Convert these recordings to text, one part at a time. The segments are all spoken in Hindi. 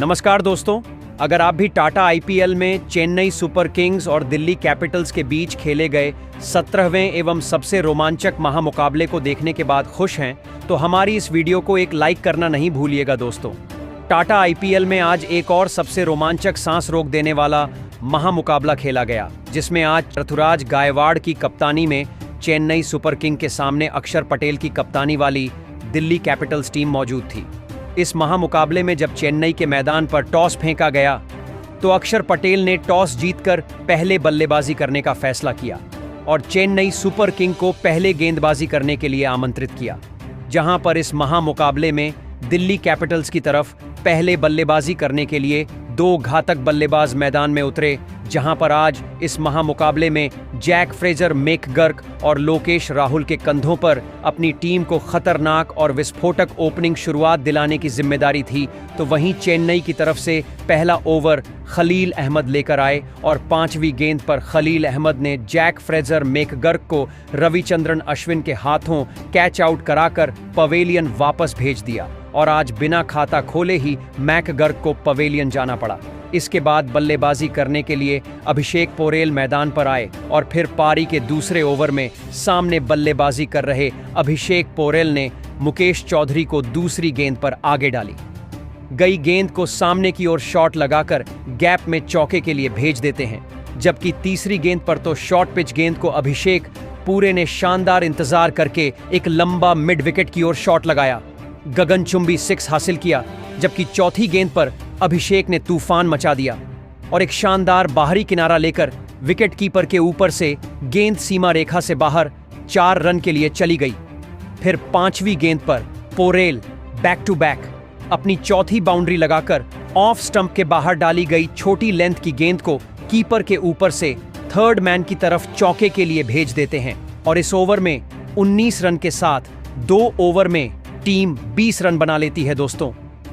नमस्कार दोस्तों, अगर आप भी टाटा आईपीएल में चेन्नई सुपर किंग्स और दिल्ली कैपिटल्स के बीच खेले गए 17वें एवं सबसे रोमांचक महामुकाबले को देखने के बाद खुश हैं, तो हमारी इस वीडियो को एक लाइक करना नहीं भूलिएगा दोस्तों। टाटा आईपीएल में आज एक और सबसे रोमांचक सांस रोक देने वाला महामुकाबला खेला गया, जिसमें आज ऋतुराज गायकवाड़ की कप्तानी में चेन्नई सुपर किंग के सामने अक्षर पटेल की कप्तानी वाली दिल्ली कैपिटल्स टीम मौजूद थी। इस महामुकाबले में जब चेन्नई के मैदान पर टॉस फेंका गया तो अक्षर पटेल ने टॉस जीतकर पहले बल्लेबाजी करने का फैसला किया और चेन्नई सुपर किंग को पहले गेंदबाजी करने के लिए आमंत्रित किया। जहां पर इस महामुकाबले में दिल्ली कैपिटल्स की तरफ पहले बल्लेबाजी करने के लिए दो घातक बल्लेबाज मैदान में उतरे, जहां पर आज इस महामुकाबले में जैक फ्रेजर मैकगर्क और लोकेश राहुल के कंधों पर अपनी टीम को खतरनाक और विस्फोटक ओपनिंग शुरुआत दिलाने की जिम्मेदारी थी। तो वहीं चेन्नई की तरफ से पहला ओवर खलील अहमद लेकर आए और 5वीं गेंद पर खलील अहमद ने जैक फ्रेजर मैकगर्क को रविचंद्रन अश्विन के हाथों कैच आउट कराकर पवेलियन वापस भेज दिया और आज बिना खाता खोले ही मैकगर्क को पवेलियन जाना पड़ा। इसके बाद बल्लेबाजी करने के लिए अभिषेक पोरेल मैदान पर आए और फिर पारी के दूसरे ओवर में सामने बल्लेबाजी कर रहे अभिषेक पोरेल ने मुकेश चौधरी को दूसरी गेंद पर आगे डाली गई गेंद को सामने की ओर शॉट लगाकर गैप में चौके के लिए भेज देते हैं, जबकि तीसरी गेंद पर तो शॉर्ट पिच गेंद को अभिषेक पूरे ने शानदार इंतजार करके एक लंबा मिड विकेट की ओर शॉट लगाया, गगनचुंबी 6 हासिल किया। जबकि चौथी गेंद पर अभिषेक ने तूफान मचा दिया और एक शानदार बाहरी किनारा लेकर विकेट कीपर के ऊपर से गेंद सीमा रेखा से बाहर 4 रन के लिए चली गई। फिर 5वीं गेंद पर पोरेल बैक टू बैक अपनी चौथी बाउंड्री लगाकर ऑफ स्टंप के बाहर डाली गई छोटी लेंथ की गेंद को कीपर के ऊपर से थर्ड मैन की तरफ चौके के लिए भेज देते हैं और इस ओवर में 19 रन के साथ 2 ओवर में टीम 20 रन बना लेती है दोस्तों।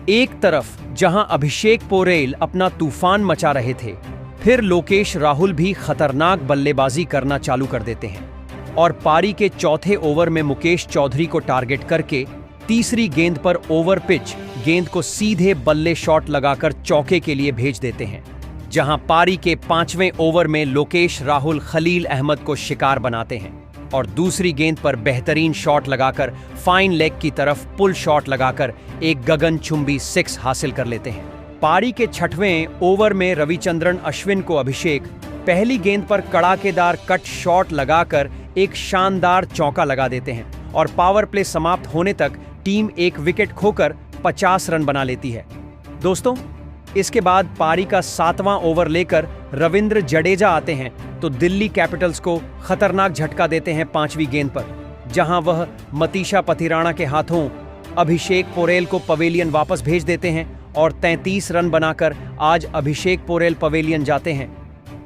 एक तरफ जहां अभिषेक पोरेल अपना तूफान मचा रहे थे, फिर लोकेश राहुल भी खतरनाक बल्लेबाजी करना चालू कर देते हैं और पारी के चौथे ओवर में मुकेश चौधरी को टारगेट करके तीसरी गेंद पर ओवर पिच गेंद को सीधे बल्ले शॉट लगाकर चौके के लिए भेज देते हैं। जहां पारी के 5वें ओवर में लोकेश राहुल खलील अहमद को शिकार बनाते हैं और दूसरी गेंद पर बेहतरीन शॉट लगाकर फाइन लेग की तरफ पुल शॉट लगाकर एक गगनचुंबी 6 हासिल कर लेते हैं। पारी के 6वें ओवर में रविचंद्रन अश्विन को अभिषेक पहली गेंद पर कड़ाकेदार कट शॉट लगाकर एक शानदार चौका लगा देते हैं और पावर प्ले समाप्त होने तक टीम एक विकेट खोकर 50 रन बना लेती है दोस्तों। इसके बाद पारी का 7वां ओवर लेकर रविंद्र जडेजा आते हैं तो दिल्ली कैपिटल्स को खतरनाक झटका देते हैं 5वीं गेंद पर, जहां वह मतीशा पथिराणा के हाथों अभिषेक पोरेल को पवेलियन वापस भेज देते हैं और 33 रन बनाकर आज अभिषेक पोरेल पवेलियन जाते हैं।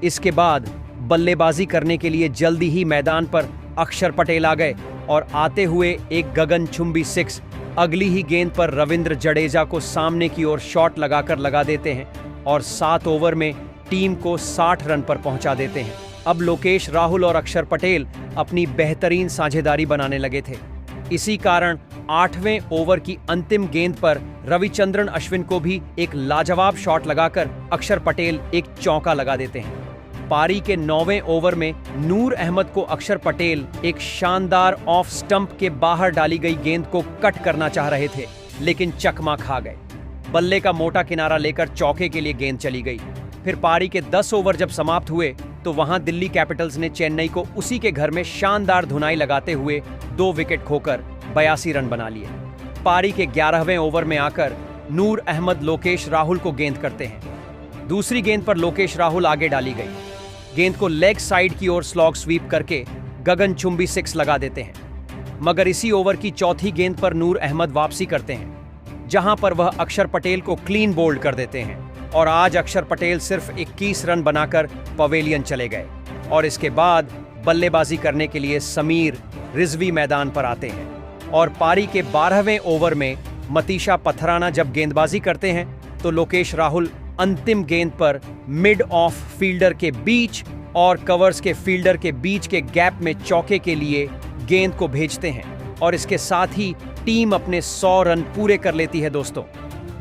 इसके बाद बल्लेबाजी करने के लिए जल्दी ही मैदान पर अक्षर पटेल आ गए और आते हुए एक गगनचुंबी 6 अगली ही गेंद पर रविंद्र जडेजा को सामने की ओर शॉट लगाकर लगा देते हैं और 7 ओवर में टीम को 60 रन पर पहुंचा देते हैं। अब लोकेश राहुल और अक्षर पटेल अपनी बेहतरीन साझेदारी बनाने लगे थे। इसी कारण 8वें ओवर की अंतिम गेंद पर रविचंद्रन अश्विन को भी एक लाजवाब शॉट लगाकर अक्षर पटेल एक चौका लगा देते हैं। पारी के 9वें ओवर में नूर अहमद को अक्षर पटेल एक शानदार ऑफ स्टंप के बाहर डाली गई गेंद को कट करना चाह रहे थे, लेकिन चकमा खा गए। बल्ले का मोटा किनारा लेकर चौके के लिए गेंद चली गई। फिर पारी के 10 ओवर जब समाप्त हुए तो वहां दिल्ली कैपिटल्स ने चेन्नई को उसी के घर में शानदार धुनाई लगाते हुए 2 विकेट खोकर 82 रन बना लिए। पारी के 11वें ओवर में आकर नूर अहमद लोकेश राहुल को गेंद करते हैं। दूसरी गेंद पर लोकेश राहुल आगे डाली गई गेंद को लेग साइड की ओर स्लॉग स्वीप करके गगनचुंबी 6 लगा देते हैं, मगर इसी ओवर की चौथी गेंद पर नूर अहमद वापसी करते हैं, जहां पर वह अक्षर पटेल को क्लीन बोल्ड कर देते हैं और आज अक्षर पटेल सिर्फ 21 रन बनाकर पवेलियन चले गए। और इसके बाद बल्लेबाजी करने के लिए समीर रिजवी मैदान पर आते हैं और पारी के 12वें ओवर में मतीशा पथिराणा जब गेंदबाजी करते हैं तो लोकेश राहुल अंतिम गेंद पर मिड ऑफ फील्डर के बीच और कवर्स के फील्डर के बीच के गैप में चौके के लिए गेंद को भेजते हैं और इसके साथ ही टीम अपने 100 रन पूरे कर लेती है दोस्तों।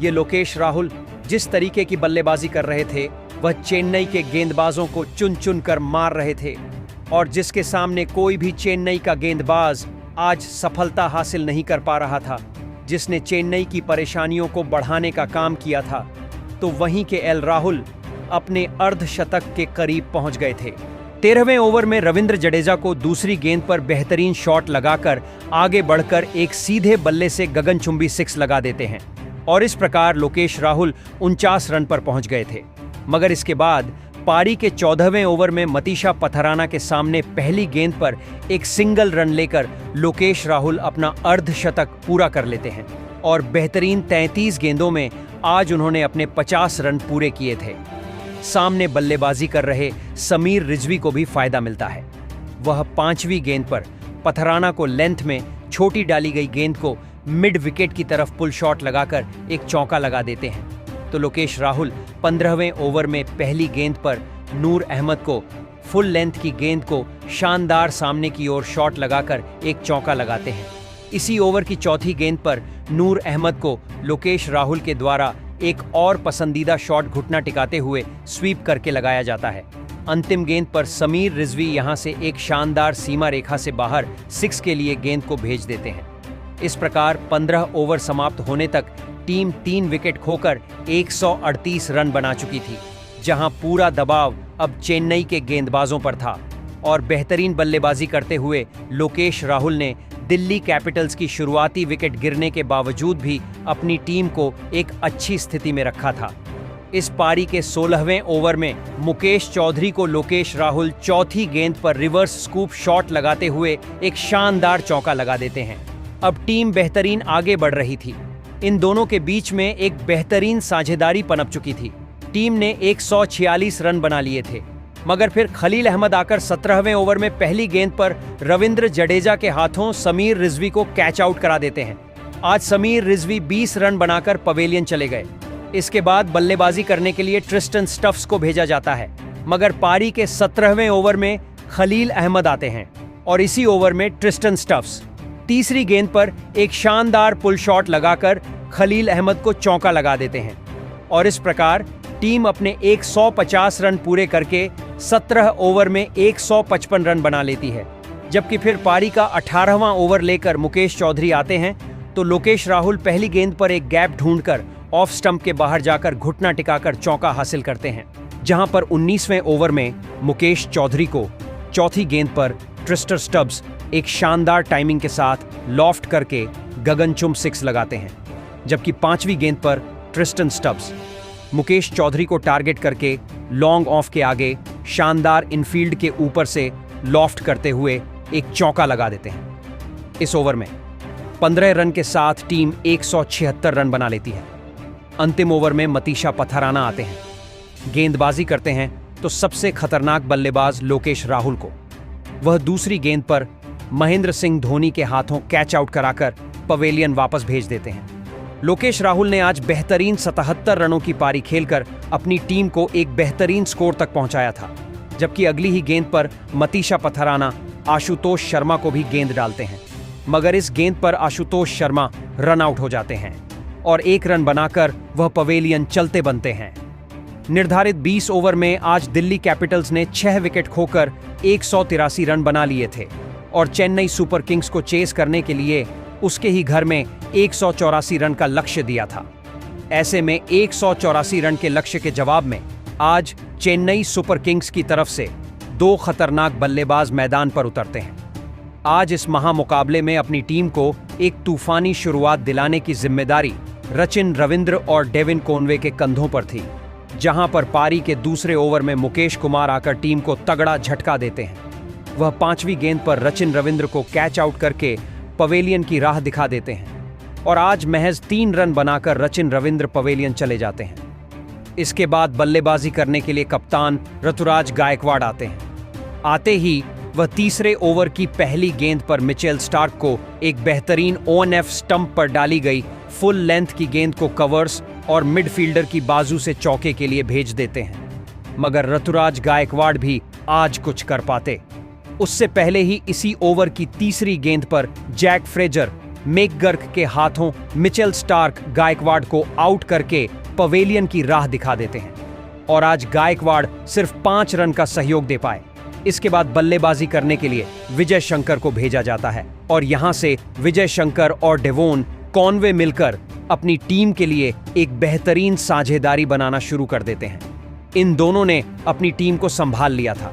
ये लोकेश राहुल जिस तरीके की बल्लेबाजी कर रहे थे वह चेन्नई के गेंदबाजों को चुन चुन कर मार रहे थे और जिसके सामने कोई भी चेन्नई का गेंदबाज आज सफलता हासिल नहीं कर पा रहा था, जिसने चेन्नई की परेशानियों को बढ़ाने का काम किया था, तो वहीं के एल राहुल अपने अर्धशतक के करीब पहुंच गए थे। 13वें ओवर में रविंद्र जडेजा को दूसरी गेंद पर बेहतरीन शॉट लगाकर आगे बढ़कर एक सीधे बल्ले से गगनचुंबी 6 लगा देते हैं और इस प्रकार लोकेश राहुल 49 रन पर पहुंच गए थे। मगर इसके बाद पारी के 14वें ओवर में मतीशा पथराना के सामने पहली गेंद पर एक सिंगल रन लेकर लोकेश राहुल अपना अर्धशतक पूरा कर लेते हैं और बेहतरीन 33 गेंदों में आज उन्होंने अपने 50 रन पूरे किए थे। सामने बल्लेबाजी कर रहे समीर रिजवी को भी फायदा मिलता है। वह 5वीं गेंद पर पथराना को लेंथ में छोटी डाली गई गेंद को मिड विकेट की तरफ पुल शॉट लगाकर एक चौका लगा देते हैं, तो लोकेश राहुल 15वें ओवर में पहली गेंद पर नूर अहमद को फुल लेंथ की गेंद को शानदार सामने की ओर शॉट लगाकर एक चौका लगाते हैं। इसी ओवर की चौथी गेंद पर नूर अहमद को लोकेश राहुल के द्वारा एक और पसंदीदा शॉट घुटना टिकाते हुए स्वीप करके लगाया जाता है। अंतिम गेंद पर समीर रिजवी यहां से एक शानदार सीमा रेखा से बाहर 6 के लिए गेंद को भेज देते हैं। इस प्रकार 15 ओवर समाप्त होने तक टीम 3 विकेट खोकर 138 रन बना चुकी थी, जहां पूरा दबाव अब चेन्नई के गेंदबाजों पर था और बेहतरीन बल्लेबाजी करते हुए लोकेश राहुल ने दिल्ली कैपिटल्स की शुरुआती विकेट गिरने के बावजूद भी अपनी टीम को एक अच्छी स्थिति में रखा था। इस पारी के 16वें ओवर में मुकेश चौधरी को लोकेश राहुल चौथी गेंद पर रिवर्स स्कूप शॉट लगाते हुए एक शानदार चौका लगा देते हैं। अब टीम बेहतरीन आगे बढ़ रही थी। इन दोनों के बीच में एक बेहतरीन साझेदारी पनप चुकी थी। टीम ने 146 रन बना लिए थे, मगर फिर खलील अहमद आकर 17वें ओवर में पहली गेंद पर रविंद्र जडेजा के हाथों समीर रिजवी को कैच आउट करा देते हैं। आज समीर रिजवी 20 रन बनाकर पवेलियन चले गए। इसके बाद बल्लेबाजी करने के लिए ट्रिस्टन स्टफ्स को भेजा जाता है, मगर पारी के 17वें ओवर में खलील अहमद आते हैं और इसी ओवर में ट्रिस्टन स्टफ्स तीसरी गेंद पर एक शानदार पुल शॉट लगाकर खलील अहमद को चौका लगा देते हैं और इस प्रकार टीम अपने 150 रन पूरे करके 17 ओवर में 155 रन बना लेती है। जबकि फिर पारी का 18वां ओवर लेकर मुकेश चौधरी आते हैं तो लोकेश राहुल पहली गेंद पर एक गैप ढूंढकर ऑफ स्टंप के बाहर जाकर घुटना टिकाकर चौका हासिल करते हैं, जहां पर 19वें ओवर में मुकेश चौधरी को चौथी गेंद पर ट्रिस्टर स्टब्स एक शानदार टाइमिंग के साथ लॉफ्ट करके गगनचुंब 6 लगाते हैं, जबकि 5वीं गेंद पर ट्रिस्टन स्टब्स मुकेश चौधरी को टारगेट करके लॉन्ग ऑफ के आगे शानदार इनफील्ड के ऊपर से लॉफ्ट करते हुए एक चौका लगा देते हैं। इस ओवर में 15 रन के साथ टीम 176 रन बना लेती है। अंतिम ओवर में मतीशा पथराना आते हैं, गेंदबाजी करते हैं तो सबसे खतरनाक बल्लेबाज लोकेश राहुल को वह दूसरी गेंद पर महेंद्र सिंह धोनी के हाथों कैच आउट कराकर पवेलियन वापस भेज देते हैं। लोकेश राहुल ने आज बेहतरीन 77 रनों की पारी खेलकर अपनी टीम को एक बेहतरीन स्कोर तक पहुंचाया था, जबकि अगली ही गेंद पर मतीशा पथराना आशुतोष शर्मा को भी गेंद डालते हैं, मगर इस गेंद पर आशुतोष शर्मा रन आउट हो जाते हैं और 1 रन बनाकर वह पवेलियन चलते बनते हैं। निर्धारित 20 ओवर में आज दिल्ली कैपिटल्स ने 6 विकेट खोकर 183 रन बना लिए थे और चेन्नई सुपर किंग्स को चेस करने के लिए उसके ही घर में 184 रन का लक्ष्य दिया था। ऐसे में 184 रन के लक्ष्य के जवाब में आज चेन्नई सुपर किंग्स की तरफ से 2 खतरनाक बल्लेबाज मैदान पर उतरते हैं। आज इस महामुकाबले में अपनी टीम को एक तूफानी शुरुआत दिलाने की जिम्मेदारी रचिन रविंद्र और डेविन कॉनवे के कंधों पर थी, जहां पर पारी के दूसरे ओवर में मुकेश कुमार आकर टीम को तगड़ा झटका देते हैं। वह 5वीं गेंद पर रचिन रविंद्र को कैच आउट करके पवेलियन की राह दिखा देते हैं और आज महज 3 रन बनाकर रचिन रविंद्र पवेलियन चले जाते हैं। इसके बाद बल्लेबाजी करने के लिए कप्तान ऋतुराज गायकवाड़ आते हैं। आते ही वह तीसरे ओवर की पहली गेंद पर मिचेल स्टार्क को एक बेहतरीन ONF स्टंप पर डाली गई फुल लेंथ की गेंद को कवर्स और मिडफील्डर की बाजू से चौके के लिए भेज देते हैं, मगर ऋतुराज गायकवाड़ भी आज कुछ कर पाते। उससे पहले ही इसी ओवर की तीसरी गेंद पर जैक फ्रेजर मैकगर्क के हाथों मिचेल स्टार्क गायकवाड़ को आउट करके पवेलियन की राह दिखा देते हैं और आज गायकवाड़ सिर्फ 5 रन का सहयोग दे पाए। इसके बाद बल्लेबाजी करने के लिए विजय शंकर को भेजा जाता है और यहां से विजय शंकर और डेवोन कॉनवे मिलकर अपनी टीम के लिए एक बेहतरीन साझेदारी बनाना शुरू कर देते हैं। इन दोनों ने अपनी टीम को संभाल लिया था।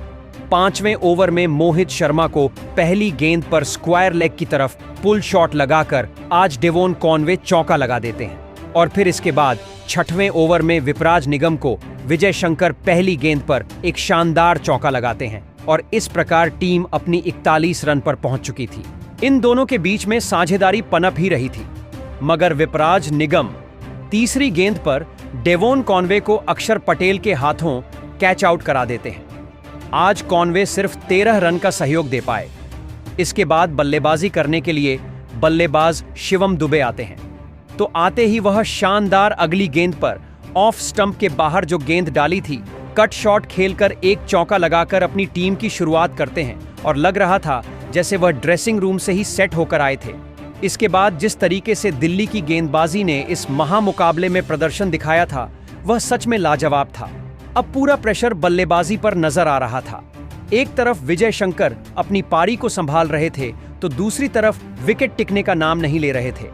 5वें ओवर में मोहित शर्मा को पहली गेंद पर स्क्वायर लेग की तरफ पुल शॉट लगाकर आज डेवोन कॉनवे चौका लगा देते हैं और फिर इसके बाद 6वें ओवर में विपराज निगम को विजय शंकर पहली गेंद पर एक शानदार चौका लगाते हैं और इस प्रकार टीम अपनी 41 रन पर पहुंच चुकी थी। इन दोनों के बीच में साझेदारी पनप ही रही थी, मगर विपराज निगम तीसरी गेंद पर डेवोन कॉनवे को अक्षर पटेल के हाथों कैच आउट करा देते हैं। आज कॉनवे सिर्फ 13 रन का सहयोग दे पाए। इसके बाद बल्लेबाजी करने के लिए बल्लेबाज शिवम दुबे आते हैं, तो आते ही वह शानदार अगली गेंद पर ऑफ स्टंप के बाहर जो गेंद डाली थी, कट शॉट खेलकर एक चौका लगाकर अपनी टीम की शुरुआत करते हैं और लग रहा था जैसे वह ड्रेसिंग रूम से ही सेट होकर आए थे। इसके बाद जिस तरीके से दिल्ली की गेंदबाजी ने इस महामुकाबले में प्रदर्शन दिखाया था, वह सच में लाजवाब था। अब पूरा प्रेशर बल्लेबाजी पर नजर आ रहा था। एक तरफ विजय शंकर अपनी पारी को संभाल रहे थे, तो दूसरी तरफ विकेट टिकने का नाम नहीं ले रहे थे।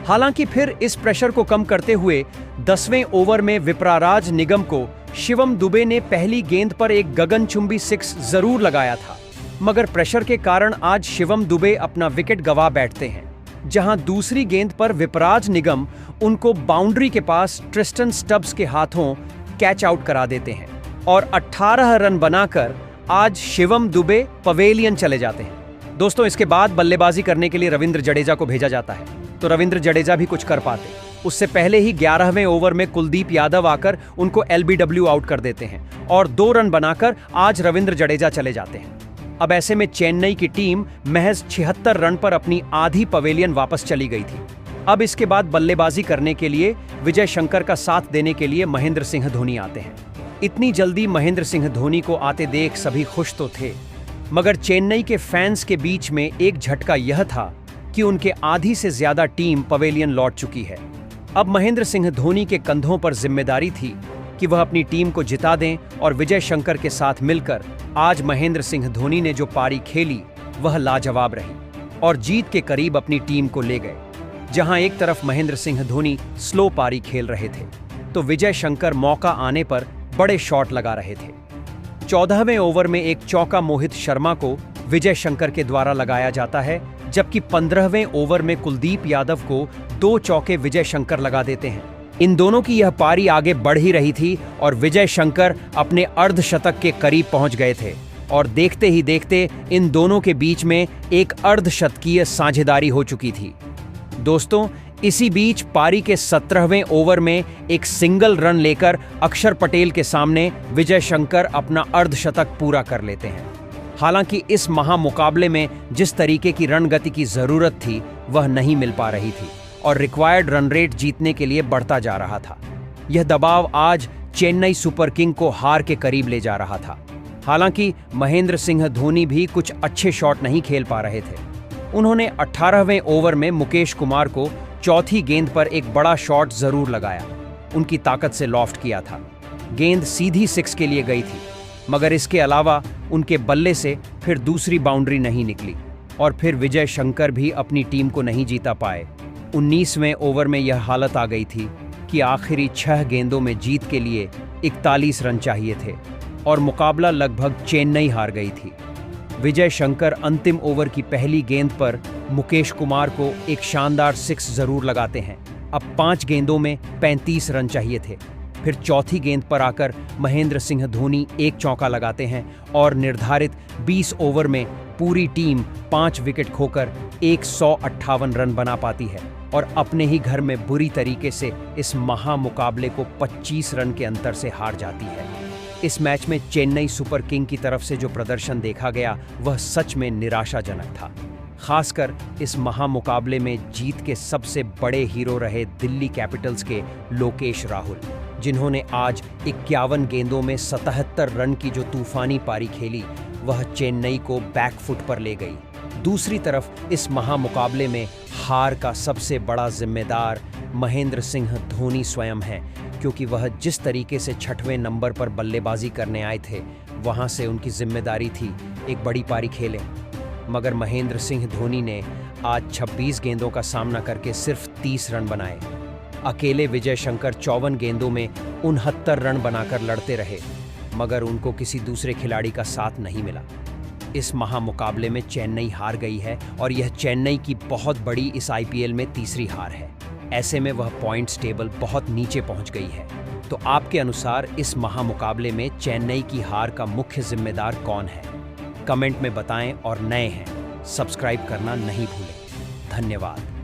हालांकि फिर इस प्रेशर को कम करते हुए 10वें ओवर में विपराराज निगम को शिवम दुबे ने पहली गेंद पर एक गगनचुंबी 6 जरूर लगाया था, मगर प्रेशर के कारण आज शिवम दुबे अपना विकेट गंवा बैठते हैं। जहां दूसरी गेंद पर विपराज निगम उनको बाउंड्री के पास ट्रिस्टन स्टब्स के हाथों कैच आउट करा देते हैं और 18 रन बनाकर आज शिवम दुबे पवेलियन चले जाते हैं। दोस्तों, इसके बाद बल्लेबाजी करने के लिए रविंद्र जडेजा को भेजा जाता है, तो रविंद्र जडेजा भी कुछ कर पाते। उससे पहले ही 11वें ओवर में कुलदीप यादव आकर उनको LBW आउट कर देते हैं और 2 रन बनाकर आज रविंद्र जडेजा चले जाते हैं। अब ऐसे में चेन्नई की टीम महज 76 रन पर अपनी आधी पवेलियन वापस चली गई थी। अब इसके बाद बल्लेबाजी करने के लिए विजय शंकर का साथ देने के लिए महेंद्र सिंह धोनी आते हैं। इतनी जल्दी महेंद्र सिंह धोनी को आते देख सभी खुश तो थे, मगर चेन्नई के फैंस के बीच में एक झटका यह था कि उनके आधी से ज्यादा टीम पवेलियन लौट चुकी है। अब महेंद्र सिंह धोनी के कंधों पर जिम्मेदारी थी कि वह अपनी टीम को जिता दें और विजय शंकर के साथ मिलकर आज महेंद्र सिंह धोनी ने जो पारी खेली वह लाजवाब रही और जीत के करीब अपनी टीम को ले गए। जहां एक तरफ महेंद्र सिंह धोनी स्लो पारी खेल रहे थे, तो विजय शंकर मौका आने पर बड़े शॉट लगा रहे थे। 14वें ओवर में एक चौका मोहित शर्मा को विजय शंकर के द्वारा लगाया जाता है, जबकि 15वें ओवर में कुलदीप यादव को 2 चौके विजय शंकर लगा देते हैं। इन दोनों की यह पारी आगे बढ़ ही रही थी और विजय शंकर अपने अर्धशतक के करीब पहुंच गए थे और देखते ही देखते इन दोनों के बीच में एक अर्धशतकीय साझेदारी हो चुकी थी। दोस्तों, इसी बीच पारी के 17वें ओवर में एक सिंगल रन लेकर अक्षर पटेल के सामने विजय शंकर अपना अर्धशतक पूरा कर लेते हैं। हालांकि इस महामुकाबले में जिस तरीके की रन गति की जरूरत थी वह नहीं मिल पा रही थी और रिक्वायर्ड रन रेट जीतने के लिए बढ़ता जा रहा था। यह दबाव आज चेन्नई सुपर किंग को हार के करीब ले जा रहा था। हालांकि महेंद्र सिंह धोनी भी कुछ अच्छे शॉट नहीं खेल पा रहे थे। उन्होंने 18वें ओवर में मुकेश कुमार को चौथी गेंद पर एक बड़ा शॉट जरूर लगाया, उनकी ताकत से लॉफ्ट किया था। गेंद सीधी 6 के लिए गई थी, मगर इसके अलावा उनके बल्ले से फिर दूसरी बाउंड्री नहीं निकली और फिर विजय शंकर भी अपनी टीम को नहीं जीता पाए। 19वें ओवर में यह हालत आ गई थी कि आखिरी 6 गेंदों में जीत के लिए 41 रन चाहिए थे और मुकाबला लगभग चेन्नई हार गई थी। विजय शंकर अंतिम ओवर की पहली गेंद पर मुकेश कुमार को एक शानदार 6 जरूर लगाते हैं। अब 5 गेंदों में 35 रन चाहिए थे। फिर चौथी गेंद पर आकर महेंद्र सिंह धोनी एक चौका लगाते हैं और निर्धारित 20 ओवर में पूरी टीम 5 विकेट खोकर 158 रन बना पाती है और अपने ही घर में बुरी तरीके से इस महामुकाबले को 25 रन के अंतर से हार जाती है। इस मैच में चेन्नई सुपर किंग की तरफ से जो प्रदर्शन देखा गया वह सच में निराशाजनक था। खासकर इस महामुकाबले में जीत के सबसे बड़े हीरो रहे दिल्ली कैपिटल्स के लोकेश राहुल, जिन्होंने आज 51 गेंदों में 77 रन की जो तूफानी पारी खेली वह चेन्नई को बैकफुट पर ले गई। दूसरी तरफ इस महामुकाबले में हार का सबसे बड़ा जिम्मेदार महेंद्र सिंह धोनी स्वयं हैं, क्योंकि वह जिस तरीके से 6वें नंबर पर बल्लेबाजी करने आए थे, वहां से उनकी जिम्मेदारी थी एक बड़ी पारी खेलें। मगर महेंद्र सिंह धोनी ने आज 26 गेंदों का सामना करके सिर्फ 30 रन बनाए। अकेले विजय शंकर 54 गेंदों में 69 रन बनाकर लड़ते रहे, मगर उनको किसी दूसरे खिलाड़ी का साथ नहीं मिला। इस महामुकाबले में चेन्नई हार गई है और यह चेन्नई की बहुत बड़ी इस आईपीएल में तीसरी हार है। ऐसे में वह पॉइंट्स टेबल बहुत नीचे पहुंच गई है। तो आपके अनुसार इस महामुकाबले में चेन्नई की हार का मुख्य जिम्मेदार कौन है? कमेंट में बताएं और नए हैं सब्सक्राइब करना नहीं भूलें। धन्यवाद।